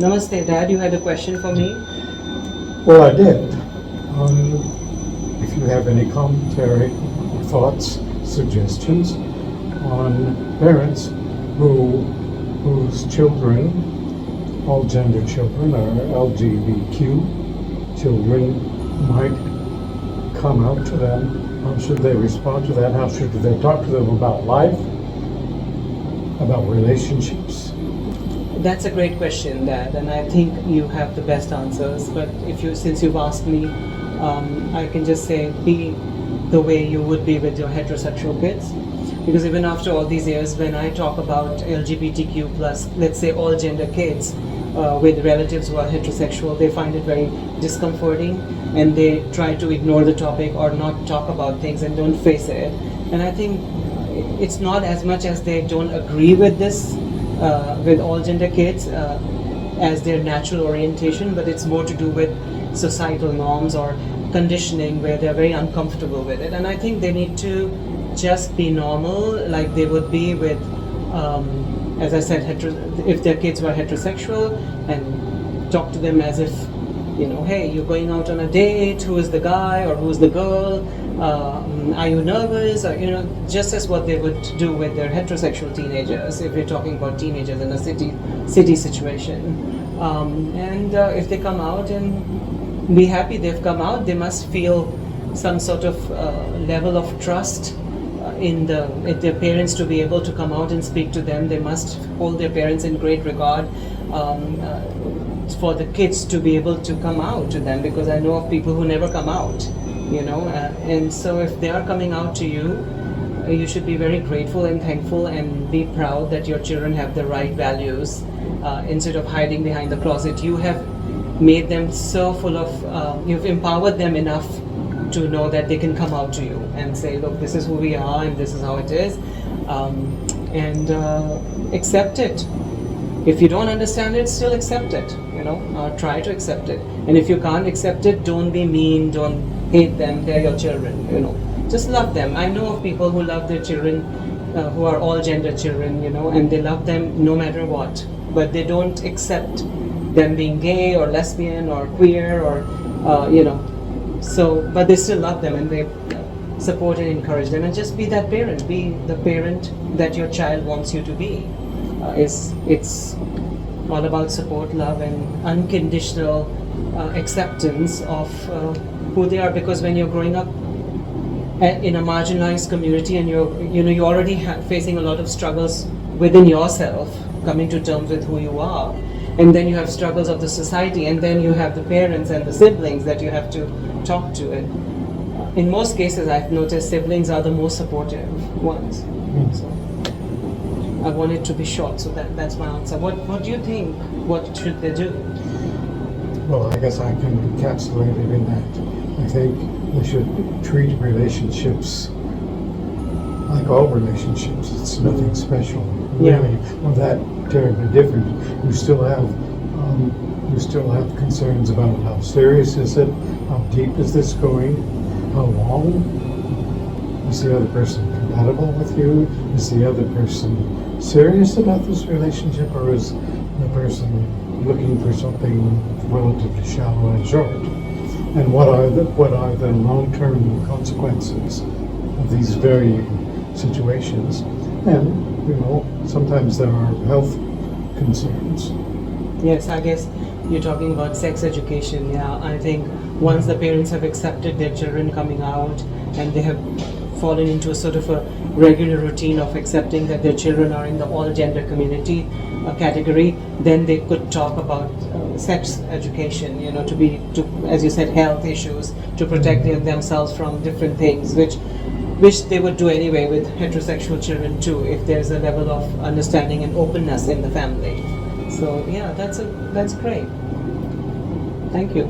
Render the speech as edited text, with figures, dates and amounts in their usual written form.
Namaste, Dad. You had a question for me? Well, I did. If you have any commentary, thoughts, suggestions on parents whose children, all gender children, or Lgbtq children, might come out to them. How should they respond to that? How should they talk to them about life, about relationships? That's a great question, Dad, and I think you have the best answers. But since you've asked me, I can just say be the way you would be with your heterosexual kids. Because even after all these years, when I talk about LGBTQ plus, let's say all gender kids, with relatives who are heterosexual, they find it very discomforting and they try to ignore the topic or not talk about things and don't face it. And I think it's not as much as they don't agree with this, with all gender kids, as their natural orientation, but it's more to do with societal norms or conditioning where they're very uncomfortable with it. And I think they need to just be normal like they would be with, as I said, if their kids were heterosexual, and talk to them as if, hey, you're going out on a date, who is the guy or who's the girl, are you nervous, or just as what they would do with their heterosexual teenagers, if we're talking about teenagers in a city situation. And if they come out and be happy they've come out, they must feel some sort of level of trust in their parents to be able to come out and speak to them. They must hold their parents in great regard, for the kids to be able to come out to them, because I know of people who never come out, and so if they are coming out to you, you should be very grateful and thankful and be proud that your children have the right values, instead of hiding behind the closet. You have made them so full of, you've empowered them enough to know that they can come out to you and say, look, this is who we are and this is how it is, and accept it. If you don't understand it, still accept it, try to accept it. And if you can't accept it, don't be mean, don't hate them, they're your children, just love them. I know of people who love their children, who are all gender children, and they love them no matter what, but they don't accept them being gay or lesbian or queer or, but they still love them and they support and encourage them, and just be that parent, be the parent that your child wants you to be. It's all about support, love, and unconditional acceptance of who they are. Because when you're growing up in a marginalized community and you're already facing a lot of struggles within yourself, coming to terms with who you are, and then you have struggles of the society, and then you have the parents and the siblings that you have to talk to. And in most cases, I've noticed siblings are the most supportive ones. So I want it to be short, so that's my answer. What do you think? What should they do? Well, I guess I can encapsulate it in that. I think they should treat relationships like all relationships. It's nothing special, really, or that terribly different. You still have concerns about how serious is it, how deep is this going, how long is the other person compatible with you, is the other person serious about this relationship, or is the person looking for something relatively shallow and short? And what are the long-term consequences of these varying situations? And sometimes there are health concerns. Yes, I guess you're talking about sex education. Yeah, I think once the parents have accepted their children coming out and they have fallen into a sort of a regular routine of accepting that their children are in the all gender community category, then they could talk about sex education, to as you said, health issues, to protect themselves from different things, which they would do anyway with heterosexual children too, if there's a level of understanding and openness in the family. So yeah, that's great. Thank you.